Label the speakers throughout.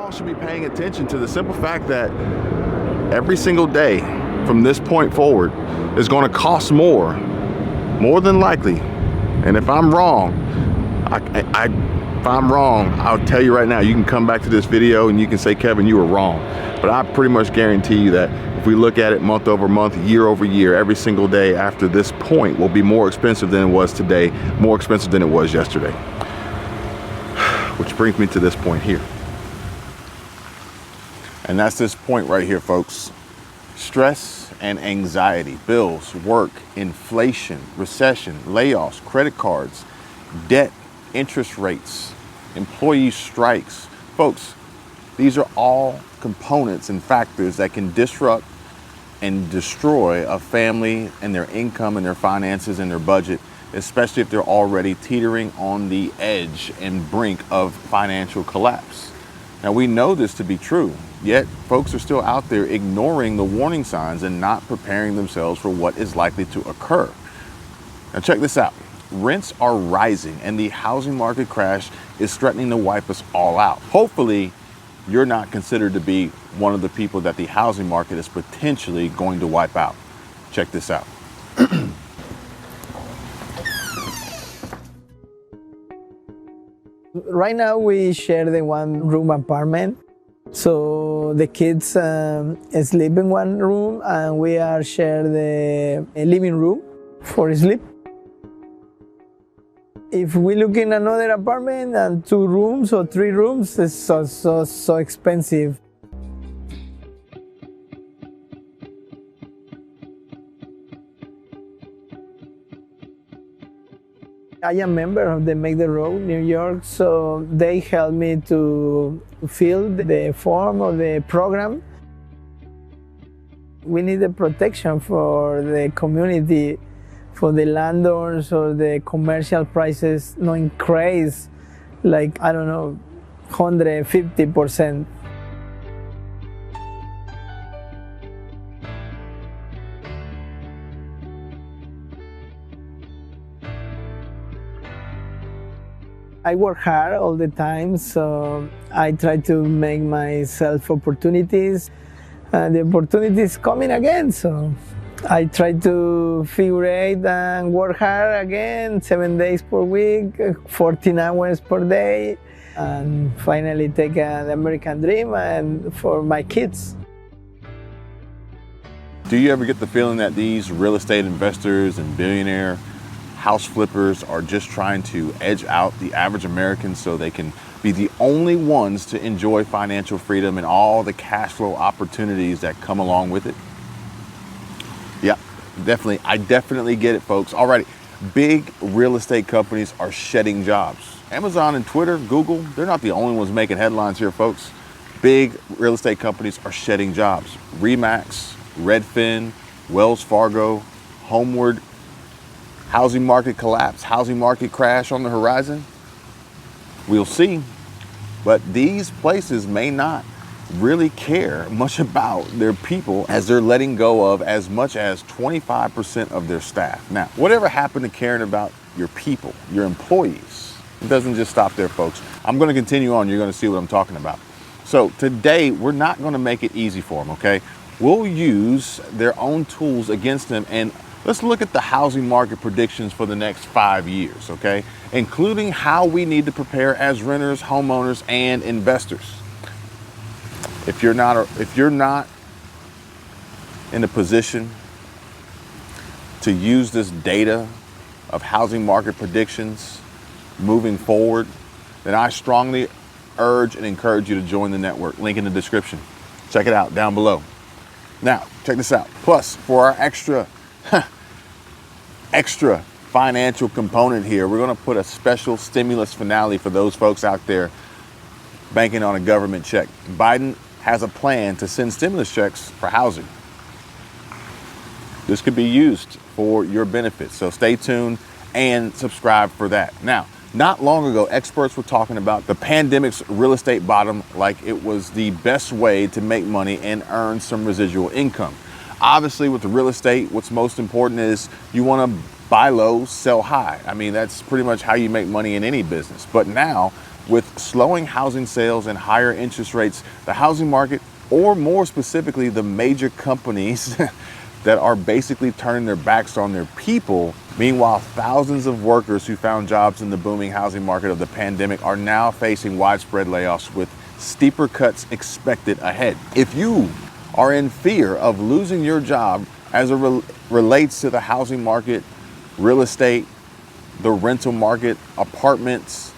Speaker 1: all should be paying attention to the simple fact that every single day from this point forward is going to cost more than likely. And if I'm wrong, if I'm wrong, I'll tell you right now, you can come back to this video and you can say, Kevin, you were wrong. But I pretty much guarantee you that if we look at it month over month, year over year, every single day after this point will be more expensive than it was today, more expensive than it was yesterday. Which brings me to this point here. And that's this point right here, folks. Stress and anxiety, bills, work, inflation, recession, layoffs, credit cards, debt, interest rates, employee strikes. Folks, these are all components and factors that can disrupt and destroy a family and their income and their finances and their budget, especially if they're already teetering on the edge and brink of financial collapse. Now, we know this to be true, yet folks are still out there ignoring the warning signs and not preparing themselves for what is likely to occur. Now, check this out. Rents are rising and the housing market crash is threatening to wipe us all out. Hopefully, you're not considered to be one of the people that the housing market is potentially going to wipe out. Check this out.
Speaker 2: Right now we share the one-room apartment. So the kids sleep in one room and we are share the living room for sleep. If we look in another apartment and 2 rooms or 3 rooms, it's so expensive. I am a member of the Make the Road New York, so they help me to fill the form of the program. We need the protection for the community, for the landlords or the commercial prices not increase like, I don't know, 150%. I work hard all the time, so I try to make myself opportunities. The opportunities coming again, so I try to figure out and work hard again, 7 days per week, 14 hours per day, and finally take the American dream and for my kids.
Speaker 1: Do you ever get the feeling that these real estate investors and billionaire house flippers are just trying to edge out the average American so they can be the only ones to enjoy financial freedom and all the cash flow opportunities that come along with it? Yeah, definitely. I definitely get it, folks. Alrighty, big real estate companies are shedding jobs. Amazon and Twitter, Google, they're not the only ones making headlines here, folks. Big real estate companies are shedding jobs. Remax, Redfin, Wells Fargo, Homeward, housing market collapse, housing market crash on the horizon. We'll see. But these places may not really care much about their people as they're letting go of as much as 25% of their staff. Now, whatever happened to caring about your people, your employees? It doesn't just stop there, folks. I'm going to continue on. You're going to see what I'm talking about. So today, we're not going to make it easy for them, okay? We'll use their own tools against them, and let's look at the housing market predictions for the next 5 years, okay? Including how we need to prepare as renters, homeowners, and investors. If you're not in a position to use this data of housing market predictions moving forward, then I strongly urge and encourage you to join the network. Link in the description. Check it out down below. Now, check this out. Plus, for our extra financial component here, we're going to put a special stimulus finale for those folks out there banking on a government check. Biden has a plan to send stimulus checks for housing. This could be used for your benefit, so stay tuned and subscribe for that. Now, not long ago, experts were talking about the pandemic's real estate bottom like it was the best way to make money and earn some residual income. Obviously, with the real estate, what's most important is you want to buy low, sell high. I mean, that's pretty much how you make money in any business. But now With slowing housing sales and higher interest rates, the housing market, or more specifically, the major companies that are basically turning their backs on their people. Meanwhile, thousands of workers who found jobs in the booming housing market of the pandemic are now facing widespread layoffs with steeper cuts expected ahead. If you are in fear of losing your job as it relates to the housing market, real estate, the rental market, apartments,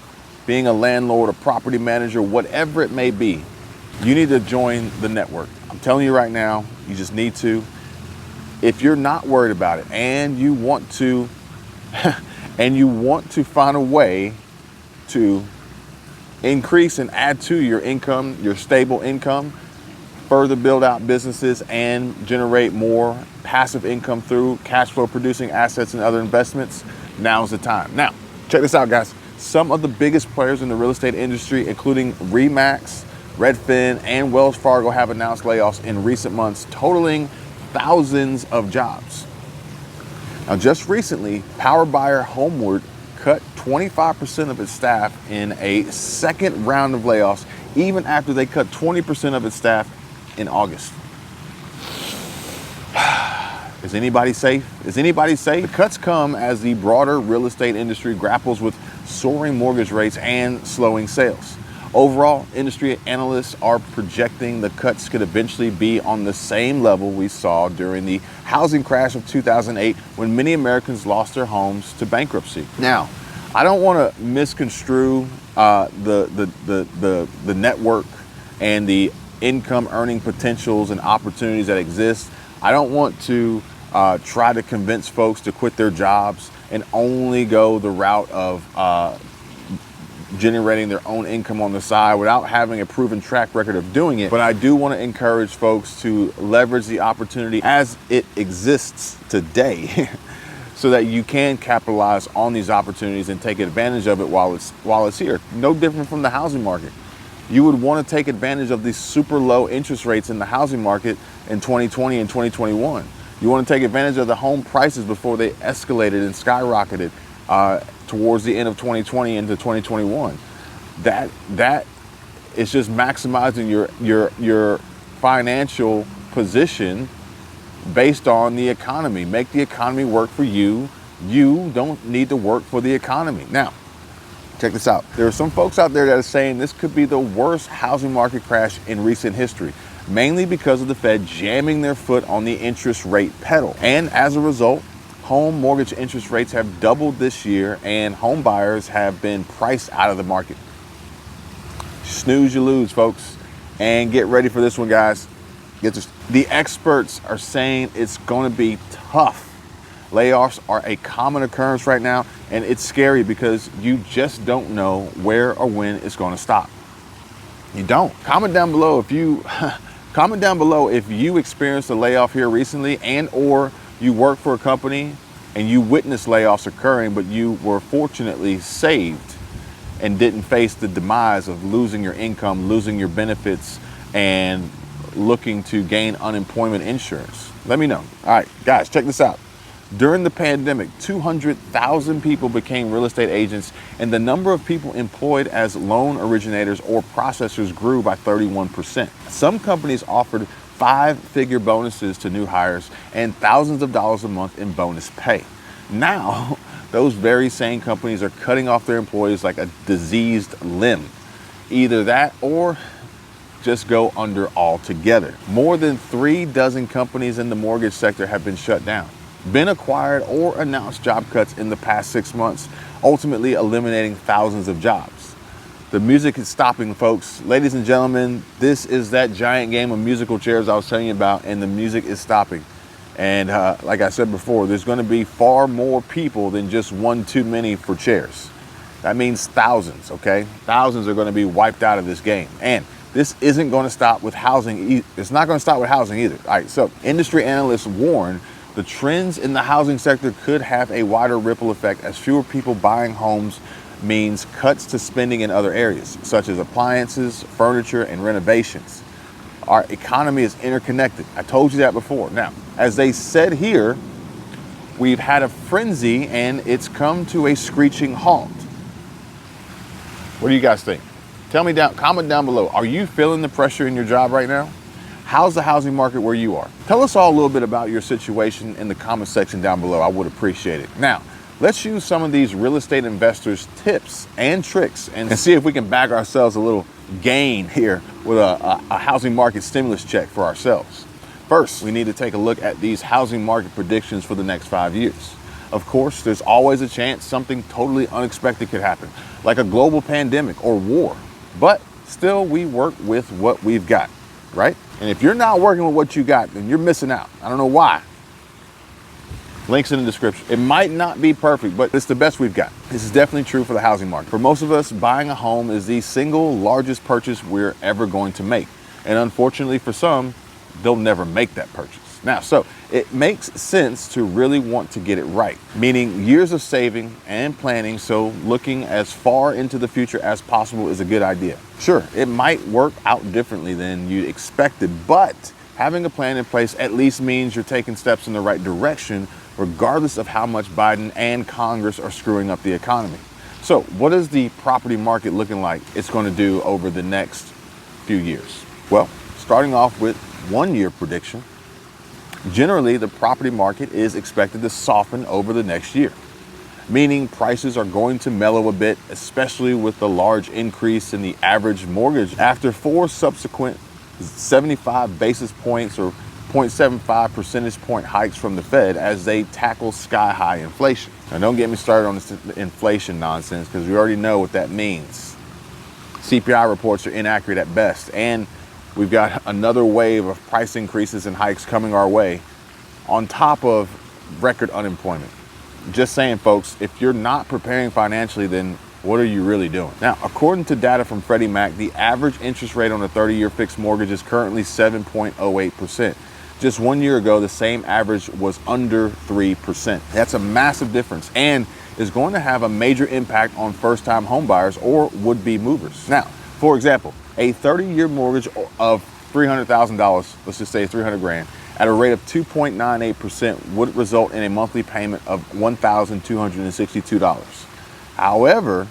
Speaker 1: being a landlord, a property manager, whatever it may be, you need to join the network. I'm telling you right now, you just need to. If you're not worried about it and you want to find a way to increase and add to your income, your stable income, further build out businesses and generate more passive income through cash flow producing assets and other investments, now's the time. Now, check this out, guys. Some of the biggest players in the real estate industry, including RE/MAX, Redfin, and Wells Fargo, have announced layoffs in recent months, totaling thousands of jobs. Now, just recently, power buyer Homeward cut 25% of its staff in a second round of layoffs, even after they cut 20% of its staff in August. Is anybody safe? Is anybody safe? The cuts come as the broader real estate industry grapples with soaring mortgage rates and slowing sales. Overall, industry analysts are projecting the cuts could eventually be on the same level we saw during the housing crash of 2008, when many Americans lost their homes to bankruptcy. Now, I don't want to misconstrue the network and the income earning potentials and opportunities that exist. I don't want to try to convince folks to quit their jobs and only go the route of generating their own income on the side without having a proven track record of doing it. But I do want to encourage folks to leverage the opportunity as it exists today so that you can capitalize on these opportunities and take advantage of it while it's here. No different from the housing market. You would want to take advantage of these super low interest rates in the housing market in 2020 and 2021. You want to take advantage of the home prices before they escalated and skyrocketed towards the end of 2020 into 2021. That is just maximizing your financial position based on the economy. Make the economy work for you. You don't need to work for the economy. Now, check this out. There are some folks out there that are saying this could be the worst housing market crash in recent history, mainly because of the Fed jamming their foot on the interest rate pedal. And as a result, home mortgage interest rates have doubled this year and home buyers have been priced out of the market. Snooze, you lose, folks. And get ready for this one, guys. The experts are saying it's going to be tough. Layoffs are a common occurrence right now, and it's scary because you just don't know where or when it's going to stop. You don't. Comment down below if you experienced a layoff here recently, and or you work for a company and you witnessed layoffs occurring, but you were fortunately saved and didn't face the demise of losing your income, losing your benefits, and looking to gain unemployment insurance. Let me know. All right, guys, check this out. During the pandemic, 200,000 people became real estate agents, and the number of people employed as loan originators or processors grew by 31%. Some companies offered 5-figure bonuses to new hires and thousands of dollars a month in bonus pay. Now, those very same companies are cutting off their employees like a diseased limb. Either that or just go under altogether. More than 36 companies in the mortgage sector have been shut down, been acquired, or announced job cuts in the past 6 months, ultimately eliminating thousands of jobs. The music is stopping, folks. Ladies and gentlemen, this is that giant game of musical chairs I was telling you about, and the music is stopping. And like I said before, there's going to be far more people than just one too many for chairs. That means thousands, okay? Thousands are going to be wiped out of this game. And this isn't going to stop with housing. It's not going to stop with housing either. All right, so industry analysts warn the trends in the housing sector could have a wider ripple effect, as fewer people buying homes means cuts to spending in other areas, such as appliances, furniture, and renovations. Our economy is interconnected. I told you that before. Now, as they said here, we've had a frenzy and it's come to a screeching halt. What do you guys think? Tell me comment down below. Are you feeling the pressure in your job right now? How's the housing market where you are? Tell us all a little bit about your situation in the comment section down below. I would appreciate it. Now, let's use some of these real estate investors' tips and tricks and see if we can bag ourselves a little gain here with a housing market stimulus check for ourselves. First, we need to take a look at these housing market predictions for the next 5 years. Of course, there's always a chance something totally unexpected could happen, like a global pandemic or war. But still, we work with what we've got, right? And if you're not working with what you got, then you're missing out. I don't know why. Links in the description. It might not be perfect, but it's the best we've got. This is definitely true for the housing market. For most of us, buying a home is the single largest purchase we're ever going to make. And unfortunately for some, they'll never make that purchase. Now, so it makes sense to really want to get it right, meaning years of saving and planning, so looking as far into the future as possible is a good idea. Sure, it might work out differently than you expected, but having a plan in place at least means you're taking steps in the right direction, regardless of how much Biden and Congress are screwing up the economy. So what is the property market looking like it's going to do over the next few years? Well, starting off with 1 year prediction, generally the property market is expected to soften over the next year, meaning prices are going to mellow a bit, especially with the large increase in the average mortgage after 4 subsequent 75 basis points or 0.75 percentage point hikes from the Fed as they tackle sky-high inflation. Now, don't get me started on this inflation nonsense, because we already know what that means. CPI reports are inaccurate at best, and we've got another wave of price increases and hikes coming our way on top of record unemployment. Just saying, folks, if you're not preparing financially, then what are you really doing? Now, according to data from Freddie Mac, the average interest rate on a 30-year fixed mortgage is currently 7.08%. Just 1 year ago, the same average was under 3%. That's a massive difference and is going to have a major impact on first-time homebuyers or would-be movers. Now, for example, a 30-year mortgage of $300,000, let's just say 300 grand, at a rate of 2.98% would result in a monthly payment of $1,262. However,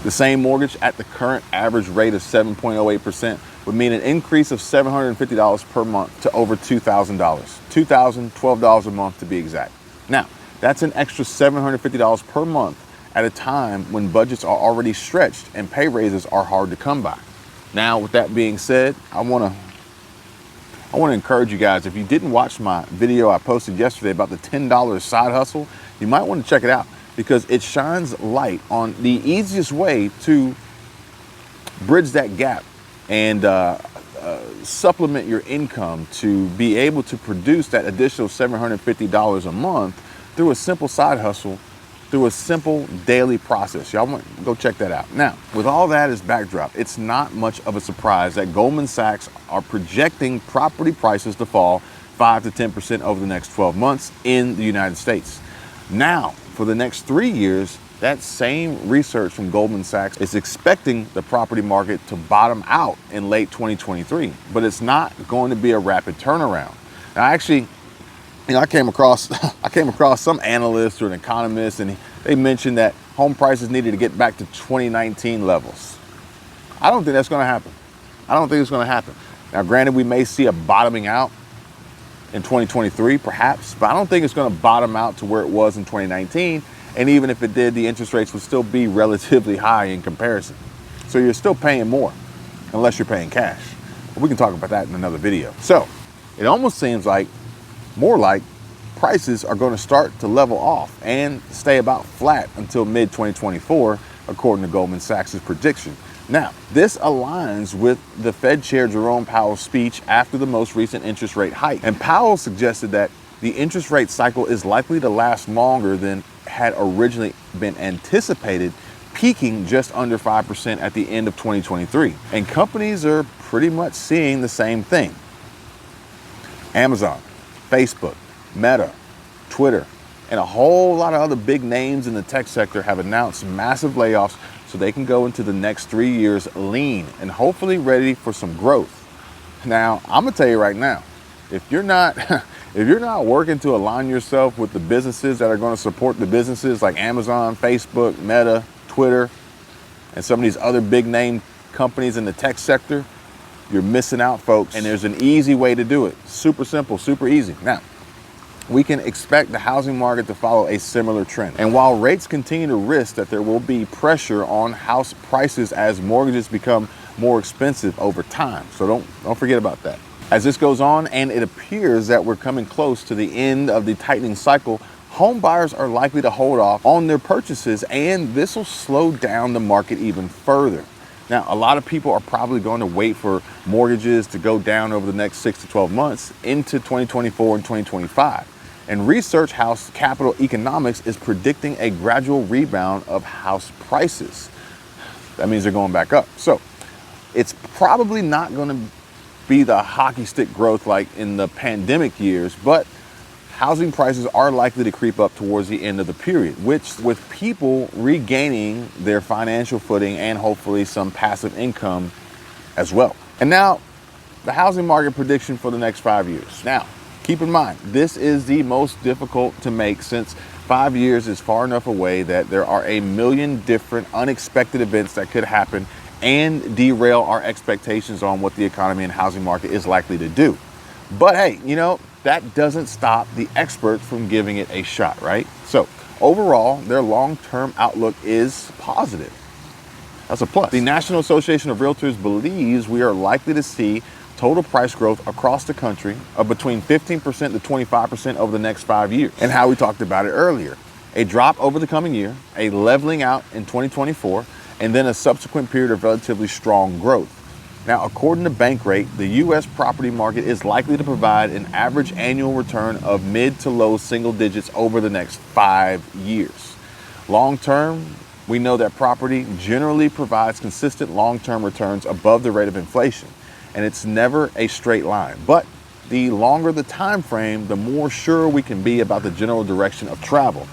Speaker 1: the same mortgage at the current average rate of 7.08% would mean an increase of $750 per month to over $2,000. $2,012 a month to be exact. Now, that's an extra $750 per month at a time when budgets are already stretched and pay raises are hard to come by. Now, with that being said, I want to encourage you guys, if you didn't watch my video I posted yesterday about the $10 side hustle, you might want to check it out, because it shines light on the easiest way to bridge that gap and supplement your income to be able to produce that additional $750 a month through a simple side hustle, through a simple daily process. Y'all want to go check that out. Now, with all that as backdrop, it's not much of a surprise that Goldman Sachs are projecting property prices to fall 5 to 10% over the next 12 months in the United States. Now, for the next 3 years, that same research from Goldman Sachs is expecting the property market to bottom out in late 2023, but it's not going to be a rapid turnaround. Now, actually, I came across some analyst or an economist, and they mentioned that home prices needed to get back to 2019 levels. I don't think that's going to happen. I don't think it's going to happen. Now, granted, we may see a bottoming out in 2023, perhaps, but I don't think it's going to bottom out to where it was in 2019. And even if it did, the interest rates would still be relatively high in comparison. So you're still paying more, unless you're paying cash. But we can talk about that in another video. So it almost seems like, more like, prices are going to start to level off and stay about flat until mid-2024, according to Goldman Sachs' prediction. Now, this aligns with the Fed Chair Jerome Powell's speech after the most recent interest rate hike. And Powell suggested that the interest rate cycle is likely to last longer than had originally been anticipated, peaking just under 5% at the end of 2023. And companies are pretty much seeing the same thing. Amazon, Facebook, Meta, Twitter, and a whole lot of other big names in the tech sector have announced massive layoffs so they can go into the next 3 years lean and hopefully ready for some growth. Now, I'm gonna tell you right now, if you're not working to align yourself with the businesses that are going to support the businesses like Amazon, Facebook, Meta, Twitter and some of these other big name companies in the tech sector, you're missing out, folks. And there's an easy way to do it. Super simple, super easy. Now, we can expect the housing market to follow a similar trend. And while rates continue to risk that there will be pressure on house prices as mortgages become more expensive over time. So don't forget about that. As this goes on and it appears that we're coming close to the end of the tightening cycle, home buyers are likely to hold off on their purchases, and this will slow down the market even further. Now, a lot of people are probably going to wait for mortgages to go down over the next 6 to 12 months into 2024 and 2025. And research house Capital Economics is predicting a gradual rebound of house prices. That means they're going back up. So it's probably not going to be the hockey stick growth like in the pandemic years, but housing prices are likely to creep up towards the end of the period, which with people regaining their financial footing and hopefully some passive income as well. And now the housing market prediction for the next 5 years. Now, keep in mind, this is the most difficult to make since 5 years is far enough away that there are a million different unexpected events that could happen and derail our expectations on what the economy and housing market is likely to do. But hey, that doesn't stop the experts from giving it a shot, right? So overall, their long-term outlook is positive. That's a plus. The National Association of Realtors believes we are likely to see total price growth across the country of between 15% to 25% over the next 5 years. And how we talked about it earlier, a drop over the coming year, a leveling out in 2024, and then a subsequent period of relatively strong growth. Now, according to Bankrate, the U.S. property market is likely to provide an average annual return of mid to low single digits over the next 5 years. Long term, we know that property generally provides consistent long-term returns above the rate of inflation, and it's never a straight line. But the longer the time frame, the more sure we can be about the general direction of travel.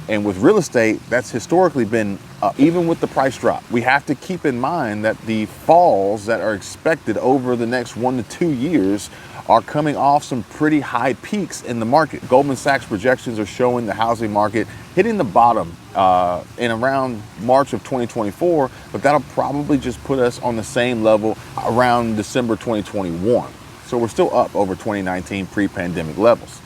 Speaker 1: And with real estate, that's historically been up, even with the price drop. We have to keep in mind that the falls that are expected over the next 1 to 2 years are coming off some pretty high peaks in the market. Goldman Sachs projections are showing the housing market hitting the bottom in around March of 2024, but that'll probably just put us on the same level around December 2021. So we're still up over 2019 pre-pandemic levels.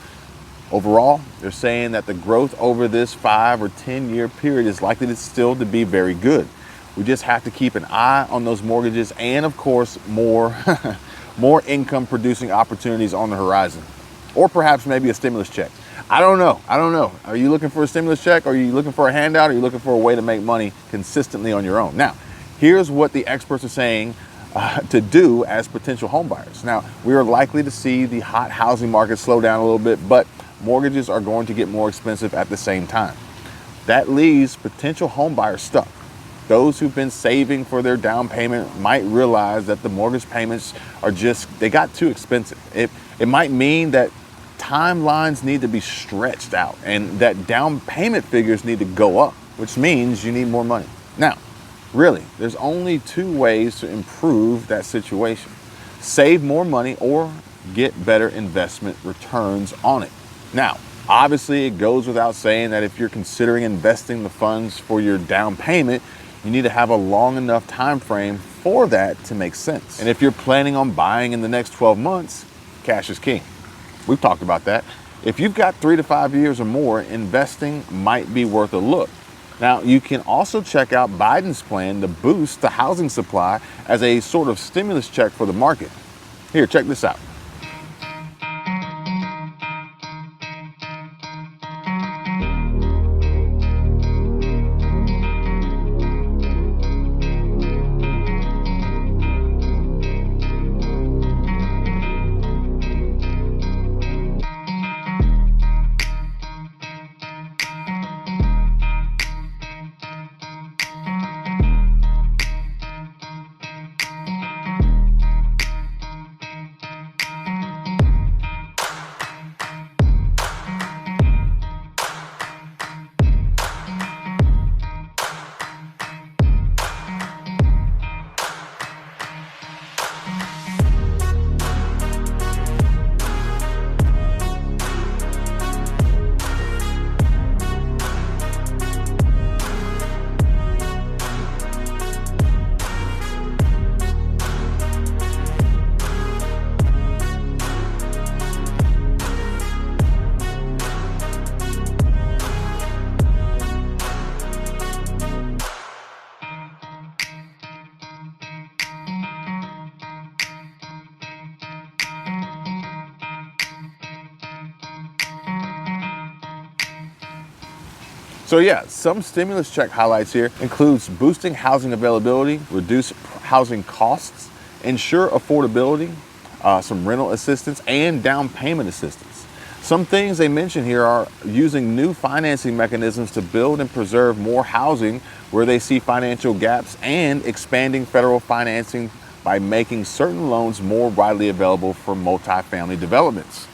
Speaker 1: Overall, they're saying that the growth over this 5 or 10 year period is likely to still to be very good. We just have to keep an eye on those mortgages and, of course, more income producing opportunities on the horizon. Or perhaps maybe a stimulus check. I don't know. Are you looking for a stimulus check? Are you looking for a handout? Are you looking for a way to make money consistently on your own? Now, here's what the experts are saying to do as potential home buyers. Now, we are likely to see the hot housing market slow down a little bit, but mortgages are going to get more expensive at the same time. That leaves potential home buyers stuck. Those who've been saving for their down payment might realize that the mortgage payments are they got too expensive. It might mean that timelines need to be stretched out and that down payment figures need to go up, which means you need more money. Now, really, there's only 2 ways to improve that situation. Save more money or get better investment returns on it. Now, obviously, it goes without saying that if you're considering investing the funds for your down payment, you need to have a long enough time frame for that to make sense. And if you're planning on buying in the next 12 months, cash is king. We've talked about that. If you've got 3 to 5 years or more, investing might be worth a look. Now, you can also check out Biden's plan to boost the housing supply as a sort of stimulus check for the market. Here, check this out. So yeah, some stimulus check highlights here includes boosting housing availability, reduce housing costs, ensure affordability, some rental assistance, and down payment assistance. Some things they mention here are using new financing mechanisms to build and preserve more housing where they see financial gaps, and expanding federal financing by making certain loans more widely available for multifamily developments.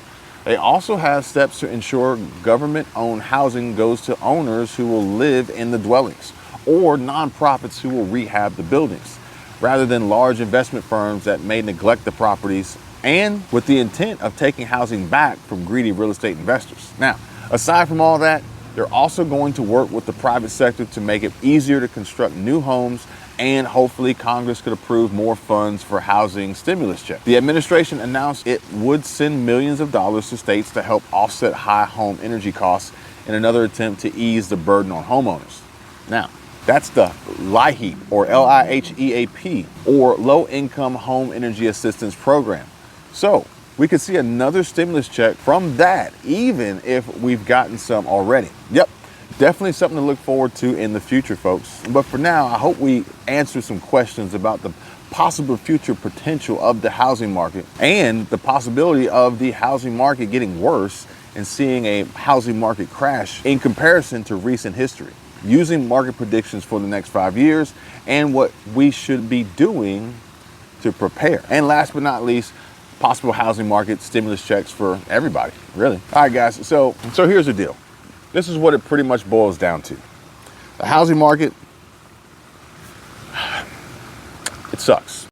Speaker 1: They also have steps to ensure government-owned housing goes to owners who will live in the dwellings, or nonprofits who will rehab the buildings, rather than large investment firms that may neglect the properties, and with the intent of taking housing back from greedy real estate investors. Now, aside from all that, they're also going to work with the private sector to make it easier to construct new homes, and hopefully Congress could approve more funds for housing stimulus checks. The administration announced it would send millions of dollars to states to help offset high home energy costs in another attempt to ease the burden on homeowners. Now, that's the LIHEAP, or LIHEAP, or Low Income Home Energy Assistance Program. So we could see another stimulus check from that, even if we've gotten some already. Yep, definitely something to look forward to in the future, folks. But for now, I hope we answer some questions about the possible future potential of the housing market, and the possibility of the housing market getting worse and seeing a housing market crash in comparison to recent history, using market predictions for the next 5 years and what we should be doing to prepare. And last but not least, possible housing market stimulus checks for everybody, really. All right, guys, so here's the deal. This is what it pretty much boils down to. The housing market, it sucks.